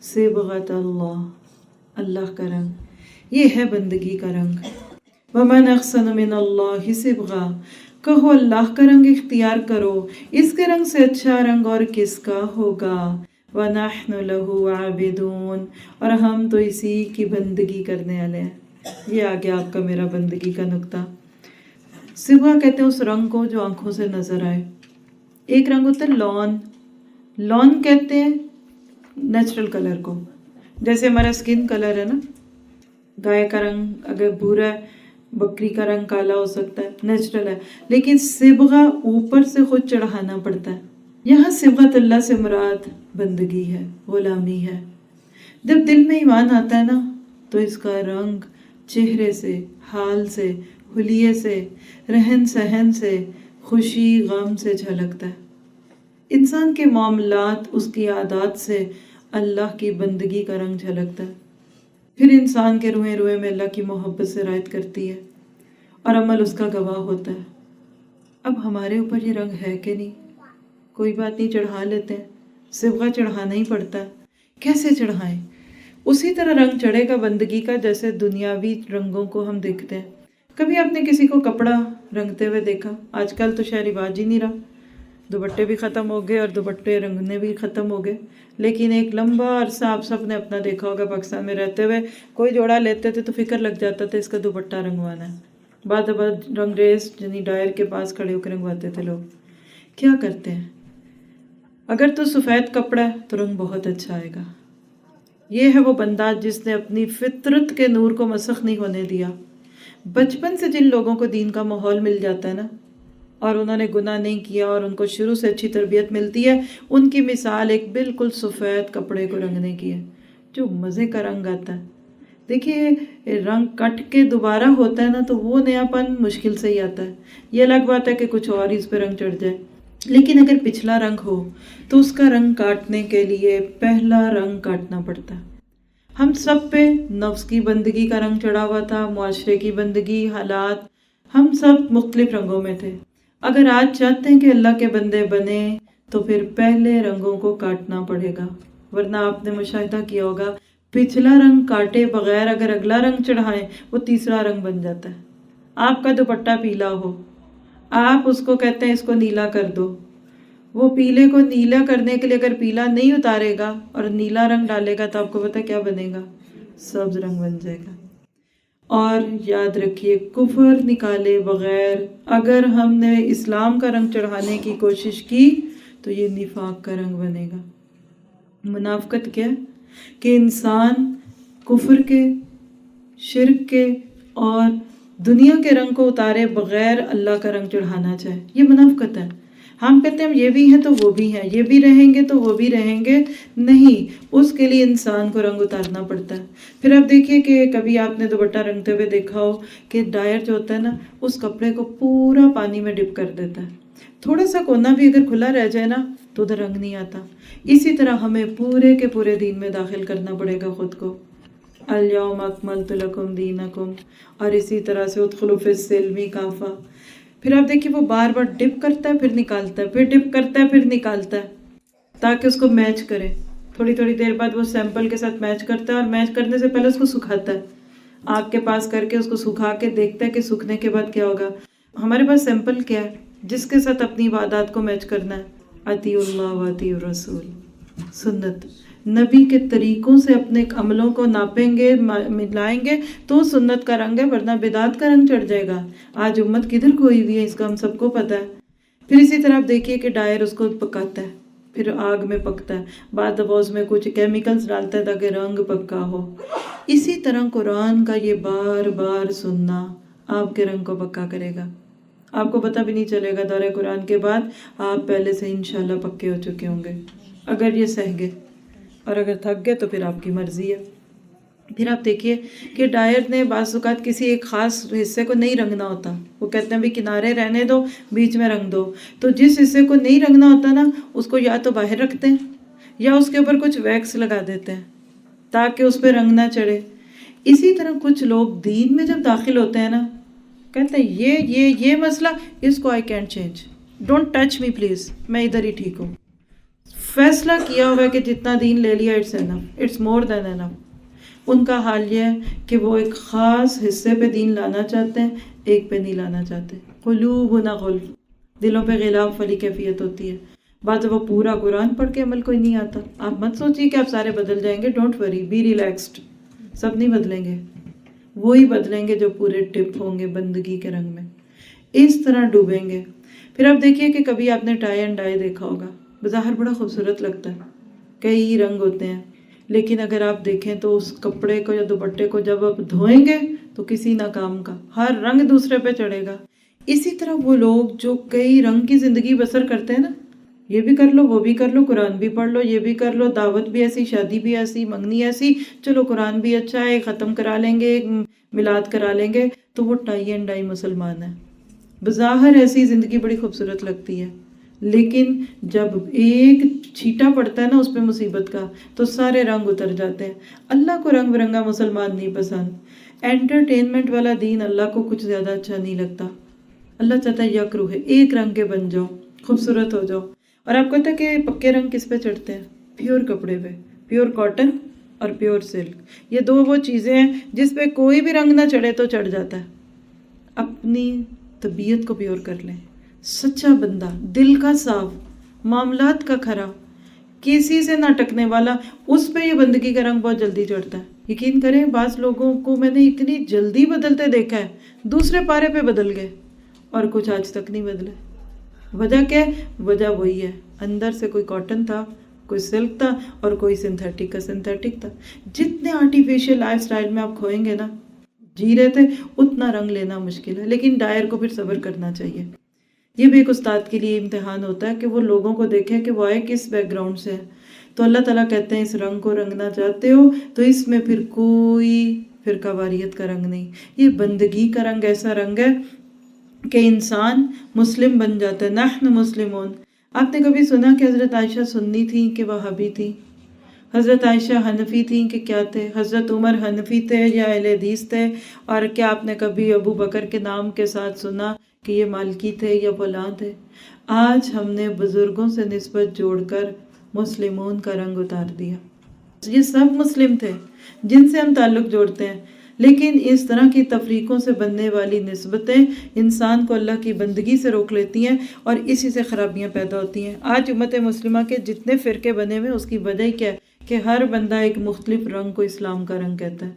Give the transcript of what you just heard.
صبغۃ اللہ، اللہ کا رنگ، یہ ہے بندگی کا رنگ۔ ومن احسن من اللہ صبغہ، کہو اللہ کا رنگ اختیار کرو، اس کے رنگ سے اچھا رنگ اور کس کا ہوگا۔ وَنَحْنُ لَهُ عَابِدُونَ، اور ہم تو اسی کی بندگی کرنے والے ہیں۔ یہ آگے آپ کا میرا بندگی کا نقطہ۔ صبغہ کہتے ہیں اس رنگ کو جو آنکھوں سے نظر آئے۔ ایک رنگ ہوتا ہے لون، لون کہتے ہیں نیچرل کلر کو، جیسے ہمارا سکن کلر ہے نا، گائے کا رنگ اگر بھورا ہے، بکری کا رنگ کالا ہو سکتا ہے، نیچرل ہے۔ لیکن صبغہ اوپر سے خود چڑھانا پڑتا ہے۔ یہاں صبغۃ اللہ سے مراد بندگی ہے، غلامی ہے۔ جب دل میں ایمان آتا ہے نا تو اس کا رنگ چہرے سے، حال سے، حلیے سے، رہن سہن سے، خوشی غم سے جھلکتا ہے۔ انسان کے معاملات، اس کی عادات سے اللہ کی بندگی کا رنگ جھلکتا ہے۔ پھر انسان کے روئے روئے میں اللہ کی محبت سے رائت کرتی ہے اور عمل اس کا گواہ ہوتا ہے۔ اب ہمارے اوپر یہ رنگ ہے کہ نہیں؟ کوئی بات نہیں، چڑھا لیتے ہیں، صبغہ چڑھانا ہی پڑتا ہے۔ کیسے چڑھائیں؟ اسی طرح رنگ چڑھے گا بندگی کا جیسے دنیاوی رنگوں کو ہم دیکھتے ہیں۔ کبھی آپ نے کسی کو کپڑا رنگتے ہوئے دیکھا؟ آج کل تو شاید رواج ہی نہیں رہا، دوپٹے بھی ختم ہو گئے اور دوپٹے رنگنے بھی ختم ہو گئے۔ لیکن ایک لمبا عرصہ آپ سب نے اپنا دیکھا ہوگا، پاکستان میں رہتے ہوئے کوئی جوڑا لیتے تھے تو فکر لگ جاتا تھا اس کا دوپٹہ رنگوانا ہے۔ بعد رنگ ریز یعنی ڈائر کے پاس کھڑے ہو کے رنگواتے تھے لوگ۔ کیا کرتے ہیں؟ اگر تو سفید کپڑا ہے تو رنگ بہت اچھا آئے گا۔ یہ ہے وہ بندہ جس نے اپنی فطرت کے نور کو مسخ نہیں ہونے دیا۔ بچپن سے جن لوگوں کو دین کا ماحول مل جاتا ہے نا، اور انہوں نے گناہ نہیں کیا اور ان کو شروع سے اچھی تربیت ملتی ہے، ان کی مثال ایک بالکل سفید کپڑے کو رنگنے کی ہے، جو مزے کا رنگ آتا ہے۔ دیکھیے رنگ کٹ کے دوبارہ ہوتا ہے نا تو وہ نیا پن مشکل سے ہی آتا ہے۔ یہ الگ بات ہے کہ کچھ اور اس پہ رنگ چڑھ جائے، لیکن اگر پچھلا رنگ ہو تو اس کا رنگ کاٹنے کے لیے پہلا رنگ کاٹنا پڑتا ہے۔ ہم سب پہ نفس کی بندگی کا رنگ چڑھا ہوا تھا، معاشرے کی بندگی، حالات، ہم سب مختلف رنگوں میں تھے۔ اگر آج چاہتے ہیں کہ اللہ کے بندے بنے تو پھر پہلے رنگوں کو کاٹنا پڑے گا، ورنہ آپ نے مشاہدہ کیا ہوگا پچھلا رنگ کاٹے بغیر اگر اگلا رنگ چڑھائیں وہ تیسرا رنگ بن جاتا ہے۔ آپ کا دوپٹہ پیلا ہو، آپ اس کو کہتے ہیں اس کو نیلا کر دو، وہ پیلے کو نیلا کرنے کے لیے اگر پیلا نہیں اتارے گا اور نیلا رنگ ڈالے گا تو آپ کو پتہ کیا بنے گا؟ سبز رنگ بن جائے گا۔ اور یاد رکھیے کفر نکالے بغیر اگر ہم نے اسلام کا رنگ چڑھانے کی کوشش کی تو یہ نفاق کا رنگ بنے گا۔ منافقت کیا؟ کہ انسان کفر کے، شرک کے اور دنیا کے رنگ کو اتارے بغیر اللہ کا رنگ چڑھانا چاہے، یہ منافقت ہے۔ ہم کہتے ہیں یہ بھی ہیں تو وہ بھی ہیں، یہ بھی رہیں گے تو وہ بھی رہیں گے، نہیں، اس کے لیے انسان کو رنگ اتارنا پڑتا ہے۔ پھر آپ دیکھیے کہ کبھی آپ نے دوپٹہ رنگتے ہوئے دیکھا ہو کہ ڈائر جو ہوتا ہے نا اس کپڑے کو پورا پانی میں ڈپ کر دیتا ہے، تھوڑا سا کونا بھی اگر کھلا رہ جائے نا تو ادھر رنگ نہیں آتا۔ اسی طرح ہمیں پورے کے پورے دین میں داخل کرنا پڑے گا خود کو۔ الیوم اکملت لکم دینکم، اور اسی طرح سے ادخلوا فی السلم کافہ۔ پھر آپ دیکھیے وہ بار بار ڈپ کرتا ہے پھر نکالتا ہے، پھر ڈپ کرتا ہے پھر نکالتا ہے تاکہ اس کو میچ کرے۔ تھوڑی تھوڑی دیر بعد وہ سیمپل کے ساتھ میچ کرتا ہے اور میچ کرنے سے پہلے اس کو سکھاتا ہے، آگ کے پاس کر کے اس کو سکھا کے دیکھتا ہے کہ سوکھنے کے بعد کیا ہوگا۔ ہمارے پاس سیمپل کیا ہے جس کے ساتھ اپنی عبادات کو میچ کرنا ہے؟ اطیعوا اللہ و اطیعوا الرسول، سنت، نبی کے طریقوں سے اپنے عملوں کو ناپیں گے، ملائیں گے تو سنت کا رنگ ہے، ورنہ بدعت کا رنگ چڑھ جائے گا۔ آج امت کدھر کھوئی ہوئی ہے، اس کا ہم سب کو پتہ ہے۔ پھر اسی طرح آپ دیکھیے کہ ڈائر اس کو پکاتا ہے، پھر آگ میں پکتا ہے، بعد اب اس میں کچھ کیمیکلز ڈالتا ہے تاکہ رنگ پکا ہو۔ اسی طرح قرآن کا یہ بار بار سننا آپ کے رنگ کو پکا کرے گا۔ آپ کو پتہ بھی نہیں چلے گا، دورہ قرآن کے بعد آپ پہلے سے انشاءاللہ پکے ہو چکے ہوں گے، اگر یہ سہ گئے، اور اگر تھک گئے تو پھر آپ کی مرضی ہے۔ پھر آپ دیکھیے کہ ڈائر نے بعض اوقات کسی ایک خاص حصے کو نہیں رنگنا ہوتا، وہ کہتے ہیں بھی کنارے رہنے دو، بیچ میں رنگ دو، تو جس حصے کو نہیں رنگنا ہوتا نا اس کو یا تو باہر رکھتے ہیں یا اس کے اوپر کچھ ویکس لگا دیتے ہیں تاکہ اس پہ رنگ نہ چڑھے۔ اسی طرح کچھ لوگ دین میں جب داخل ہوتے ہیں نا کہتے ہیں یہ مسئلہ اس کو I can't change, don't touch me please, میں ادھر ہی ٹھیک ہوں، فیصلہ کیا ہوا ہے کہ جتنا دین لے لیا اٹس انف، اٹس مور دین انف۔ ان کا حال یہ ہے کہ وہ ایک خاص حصے پہ دین لانا چاہتے ہیں، ایک پہ نہیں لانا چاہتے۔ قلوبنا غلف، دلوں پہ غلاف والی کیفیت ہوتی ہے۔ بعض وہ پورا قرآن پڑھ کے عمل کوئی نہیں آتا۔ آپ مت سوچیے کہ آپ سارے بدل جائیں گے، ڈونٹ وری، بی ریلیکسڈ، سب نہیں بدلیں گے، وہی بدلیں گے جو پورے ٹپ ہوں گے بندگی کے رنگ میں، اس طرح ڈوبیں گے۔ پھر آپ دیکھیے کہ کبھی آپ نے ٹائی اینڈ ڈائی دیکھا ہوگا، بظاہر بڑا خوبصورت لگتا ہے، کئی رنگ ہوتے ہیں، لیکن اگر آپ دیکھیں تو اس کپڑے کو یا دوپٹے کو جب آپ دھوئیں گے تو کسی نہ کام کا، ہر رنگ دوسرے پہ چڑھے گا۔ اسی طرح وہ لوگ جو کئی رنگ کی زندگی بسر کرتے ہیں نا، یہ بھی کر لو، وہ بھی کر لو، قرآن بھی پڑھ لو، یہ بھی کر لو، دعوت بھی ایسی، شادی بھی ایسی، منگنی ایسی، چلو قرآن بھی اچھا ہے، ختم کرا لیں گے، میلاد کرا لیں گے، تو وہ ٹائی اینڈ ڈائی مسلمان ہے۔ بظاہر ایسی زندگی بڑی خوبصورت لگتی ہے، لیکن جب ایک چھیٹا پڑتا ہے نا اس پہ مصیبت کا تو سارے رنگ اتر جاتے ہیں۔ اللہ کو رنگ برنگا مسلمان نہیں پسند، انٹرٹینمنٹ والا دین اللہ کو کچھ زیادہ اچھا نہیں لگتا۔ اللہ چاہتا ہے یک روح ہے، ایک رنگ کے بن جاؤ، خوبصورت ہو جاؤ۔ اور آپ کو پتہ ہے کہ پکے رنگ کس پہ چڑھتے ہیں؟ پیور کپڑے پہ، پیور کاٹن اور پیور سلک، یہ دو وہ چیزیں ہیں جس پہ کوئی بھی رنگ نہ چڑھے تو چڑھ جاتا ہے۔ اپنی طبیعت کو پیور کر لیں، سچا بندہ، دل کا صاف، معاملات کا کھرا، کسی سے نہ ٹکنے والا، اس پہ یہ بندگی کا رنگ بہت جلدی چڑھتا ہے۔ یقین کریں بعض لوگوں کو میں نے اتنی جلدی بدلتے دیکھا ہے، دوسرے پارے پہ بدل گئے اور کچھ آج تک نہیں بدلے۔ وجہ کیا ہے؟ وجہ وہی ہے، اندر سے کوئی کاٹن تھا، کوئی سلک تھا، اور کوئی سنتھیٹک کا سنتھیٹک تھا۔ جتنے آرٹیفیشل لائف سٹائل میں آپ کھوئیں گے نا، جی رہے تھے، اتنا رنگ لینا مشکل ہے، لیکن ڈائر کو پھر صبر کرنا چاہیے۔ یہ بھی ایک استاد کے لیے امتحان ہوتا ہے کہ وہ لوگوں کو دیکھے کہ وہ آئے کس بیک گراؤنڈ سے ہے۔ تو اللہ تعالیٰ کہتے ہیں اس رنگ کو رنگنا چاہتے ہو تو اس میں پھر کوئی فرقہ واریت کا رنگ نہیں، یہ بندگی کا رنگ ایسا رنگ ہے کہ انسان مسلم بن جاتا ہے۔ نحن مسلمون۔ آپ نے کبھی سنا کہ حضرت عائشہ سنی تھیں کہ وہابی تھیں؟ حضرت عائشہ حنفی تھیں کہ کیا تھے؟ حضرت عمر حنفی تھے یا اہل حدیث تھے؟ اور کیا آپ نے کبھی ابو بکر کے نام کے ساتھ سنا کہ یہ مالکی تھے یا فلاں تھے؟ آج ہم نے بزرگوں سے نسبت جوڑ کر مسلمون کا رنگ اتار دیا۔ یہ سب مسلم تھے جن سے ہم تعلق جوڑتے ہیں، لیکن اس طرح کی تفریقوں سے بننے والی نسبتیں انسان کو اللہ کی بندگی سے روک لیتی ہیں اور اسی سے خرابیاں پیدا ہوتی ہیں۔ آج امت مسلمہ کے جتنے فرقے بنے ہوئے اس کی وجہ ہی کیا ہے کہ ہر بندہ ایک مختلف رنگ کو اسلام کا رنگ کہتا ہے۔